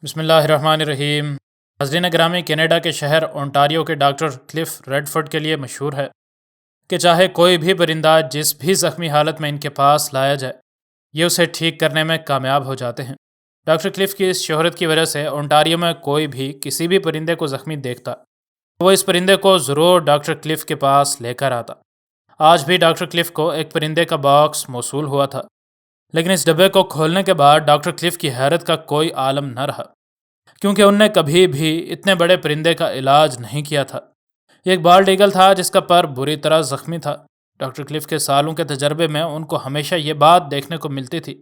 بسم اللہ الرحمن الرحیم۔ ناظرین گرامی، کینیڈا کے شہر اونٹاریو کے ڈاکٹر کلف ریڈفورڈ کے لیے مشہور ہے کہ چاہے کوئی بھی پرندہ جس بھی زخمی حالت میں ان کے پاس لایا جائے، یہ اسے ٹھیک کرنے میں کامیاب ہو جاتے ہیں۔ ڈاکٹر کلف کی اس شہرت کی وجہ سے اونٹاریو میں کوئی بھی کسی بھی پرندے کو زخمی دیکھتا وہ اس پرندے کو ضرور ڈاکٹر کلف کے پاس لے کر آتا۔ آج بھی ڈاکٹر کلف کو ایک پرندے کا باکس موصول ہوا تھا، لیکن اس ڈبے کو کھولنے کے بعد ڈاکٹر کلف کی حیرت کا کوئی عالم نہ رہا، کیونکہ ان نے کبھی بھی اتنے بڑے پرندے کا علاج نہیں کیا تھا۔ یہ ایک بالڈ ایگل تھا جس کا پر بری طرح زخمی تھا۔ ڈاکٹر کلف کے سالوں کے تجربے میں ان کو ہمیشہ یہ بات دیکھنے کو ملتی تھی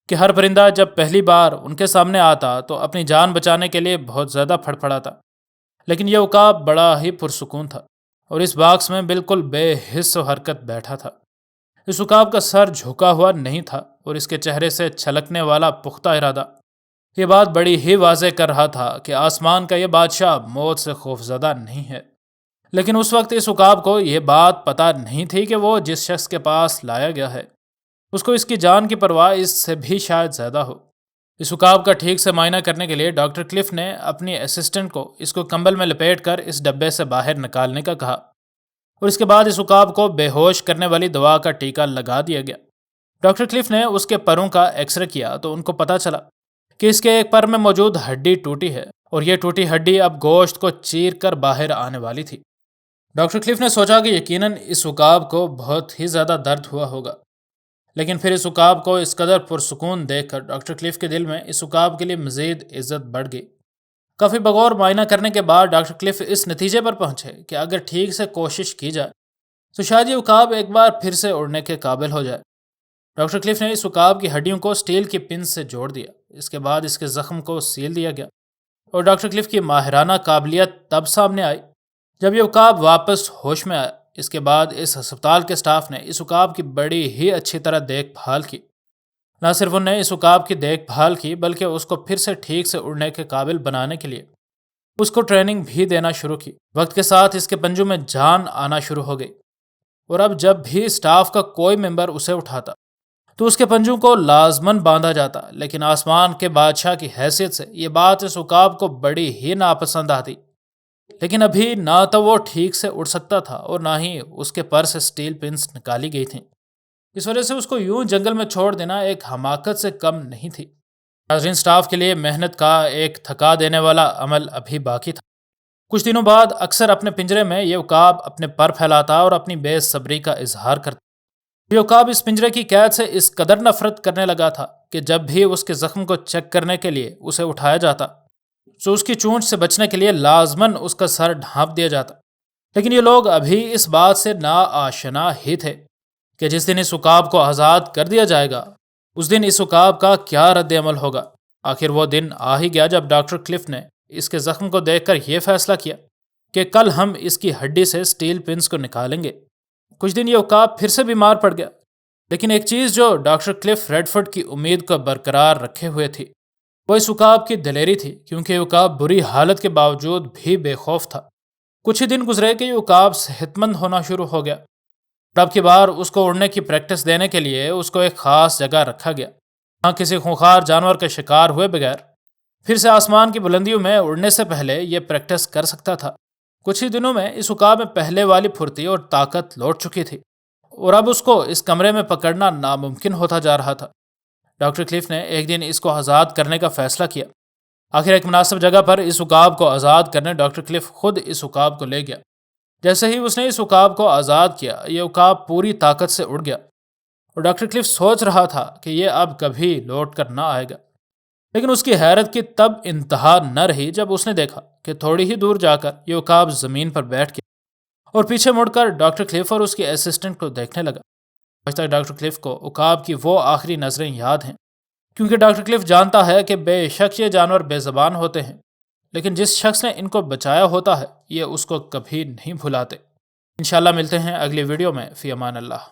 کہ ہر پرندہ جب پہلی بار ان کے سامنے آتا تو اپنی جان بچانے کے لیے بہت زیادہ پھڑپڑاتا، لیکن یہ عقاب بڑا ہی پرسکون تھا اور اس باکس میں بالکل بے حس و حرکت بیٹھا تھا۔ اس عقاب کا سر جھکا ہوا نہیں تھا اور اس کے چہرے سے چھلکنے والا پختہ ارادہ یہ بات بڑی ہی واضح کر رہا تھا کہ آسمان کا یہ بادشاہ موت سے خوفزدہ نہیں ہے۔ لیکن اس وقت اس عقاب کو یہ بات پتہ نہیں تھی کہ وہ جس شخص کے پاس لایا گیا ہے اس کو اس کی جان کی پرواہ اس سے بھی شاید زیادہ ہو۔ اس عقاب کا ٹھیک سے معائنہ کرنے کے لیے ڈاکٹر کلف نے اپنی اسسٹنٹ کو اس کو کمبل میں لپیٹ کر اس ڈبے سے باہر نکالنے کا کہا، اور اس کے بعد اس عقاب کو بے ہوش کرنے والی دوا کا ٹیکہ لگا دیا گیا۔ ڈاکٹر کلف نے اس کے پروں کا ایکس رے کیا تو ان کو پتہ چلا کہ اس کے ایک پر میں موجود ہڈی ٹوٹی ہے اور یہ ٹوٹی ہڈی اب گوشت کو چیر کر باہر آنے والی تھی۔ ڈاکٹر کلف نے سوچا کہ یقیناً اس عقاب کو بہت ہی زیادہ درد ہوا ہوگا، لیکن پھر اس عقاب کو اس قدر پرسکون دیکھ کر ڈاکٹر کلف کے دل میں اس عقاب کے لیے مزید عزت بڑھ گئی۔ کافی بغور معائنہ کرنے کے بعد ڈاکٹر کلف اس نتیجے پر پہنچے کہ اگر ٹھیک سے کوشش کی جائے تو شاید یہ عقاب ایک بار پھر سے اڑنے کے قابل ہو جائے۔ ڈاکٹر کلف نے اس عقاب کی ہڈیوں کو اسٹیل کی پن سے جوڑ دیا۔ اس کے بعد اس کے زخم کو سیل دیا گیا اور ڈاکٹر کلف کی ماہرانہ قابلیت تب سامنے آئی جب یہ عقاب واپس ہوش میں آیا۔ اس کے بعد اس ہسپتال کے سٹاف نے اس عقاب کی بڑی ہی اچھی طرح دیکھ بھال کی۔ نہ صرف انہوں نے اس عقاب کی دیکھ بھال کی بلکہ اس کو پھر سے ٹھیک سے اڑنے کے قابل بنانے کے لیے اس کو ٹریننگ بھی دینا شروع کی۔ وقت کے ساتھ اس کے پنجوں میں جان آنا شروع ہو گئی اور اب جب بھی سٹاف کا کوئی ممبر اسے اٹھاتا تو اس کے پنجوں کو لازماً باندھا جاتا، لیکن آسمان کے بادشاہ کی حیثیت سے یہ بات اس عقاب کو بڑی ہی ناپسند آتی۔ لیکن ابھی نہ تو وہ ٹھیک سے اڑ سکتا تھا اور نہ ہی اس کے پر سے سٹیل پنس نکالی گئی تھیں۔ اس وجہ سے اس کو یوں جنگل میں چھوڑ دینا ایک حماقت سے کم نہیں تھی۔ ناظرین، سٹاف کے لیے محنت کا ایک تھکا دینے والا عمل ابھی باقی تھا۔ کچھ دنوں بعد اکثر اپنے پنجرے میں یہ عقاب اپنے پر پھیلاتا اور اپنی بے صبری کا اظہار کرتا۔ یہ عقاب اس پنجرے کی قید سے اس قدر نفرت کرنے لگا تھا کہ جب بھی اس کے زخم کو چیک کرنے کے لیے اسے اٹھایا جاتا تو اس کی چونچ سے بچنے کے لیے لازماً اس کا سر ڈھانپ دیا جاتا۔ لیکن یہ لوگ ابھی اس بات سے ناآشنا ہی تھے کہ جس دن اس عقاب کو آزاد کر دیا جائے گا اس دن اس عقاب کا کیا رد عمل ہوگا۔ آخر وہ دن آ ہی گیا جب ڈاکٹر کلف نے اس کے زخم کو دیکھ کر یہ فیصلہ کیا کہ کل ہم اس کی ہڈی سے سٹیل پنس کو نکالیں گے۔ کچھ دن یہ عقاب پھر سے بیمار پڑ گیا، لیکن ایک چیز جو ڈاکٹر کلف ریڈفورڈ کی امید کو برقرار رکھے ہوئے تھی وہ اس عقاب کی دلیری تھی، کیونکہ یہ عقاب بری حالت کے باوجود بھی بے خوف تھا۔ کچھ ہی دن گزرے کہ یہ عقاب صحت مند ہونا شروع ہو گیا اور اب کی بار اس کو اڑنے کی پریکٹس دینے کے لیے اس کو ایک خاص جگہ رکھا گیا جہاں کسی خونخوار جانور کے شکار ہوئے بغیر پھر سے آسمان کی بلندیوں میں اڑنے سے پہلے یہ پریکٹس کر سکتا تھا۔ کچھ ہی دنوں میں اس عقاب میں پہلے والی پھرتی اور طاقت لوٹ چکی تھی اور اب اس کو اس کمرے میں پکڑنا ناممکن ہوتا جا رہا تھا۔ ڈاکٹر کلف نے ایک دن اس کو آزاد کرنے کا فیصلہ کیا۔ آخر ایک مناسب جگہ پر اس عقاب کو آزاد کرنے ڈاکٹر کلف خود اس عقاب کو لے گیا۔ جیسے ہی اس نے اس عقاب کو آزاد کیا یہ عقاب پوری طاقت سے اڑ گیا اور ڈاکٹر کلف سوچ رہا تھا کہ یہ اب کبھی لوٹ کر نہ آئے گا۔ لیکن اس کی حیرت کی تب انتہا نہ رہی جب اس نے دیکھا کہ تھوڑی ہی دور جا کر یہ عقاب زمین پر بیٹھ گیا اور پیچھے مڑ کر ڈاکٹر کلف اور اس کی اسسٹنٹ کو دیکھنے لگا۔ آج تک ڈاکٹر کلف کو عقاب کی وہ آخری نظریں یاد ہیں، کیونکہ ڈاکٹر کلف جانتا ہے کہ بے شک یہ جانور بے زبان ہوتے ہیں، لیکن جس شخص نے ان کو بچایا ہوتا ہے یہ اس کو کبھی نہیں بھلاتے۔ انشاءاللہ ملتے ہیں اگلی ویڈیو میں۔ فی امان اللہ۔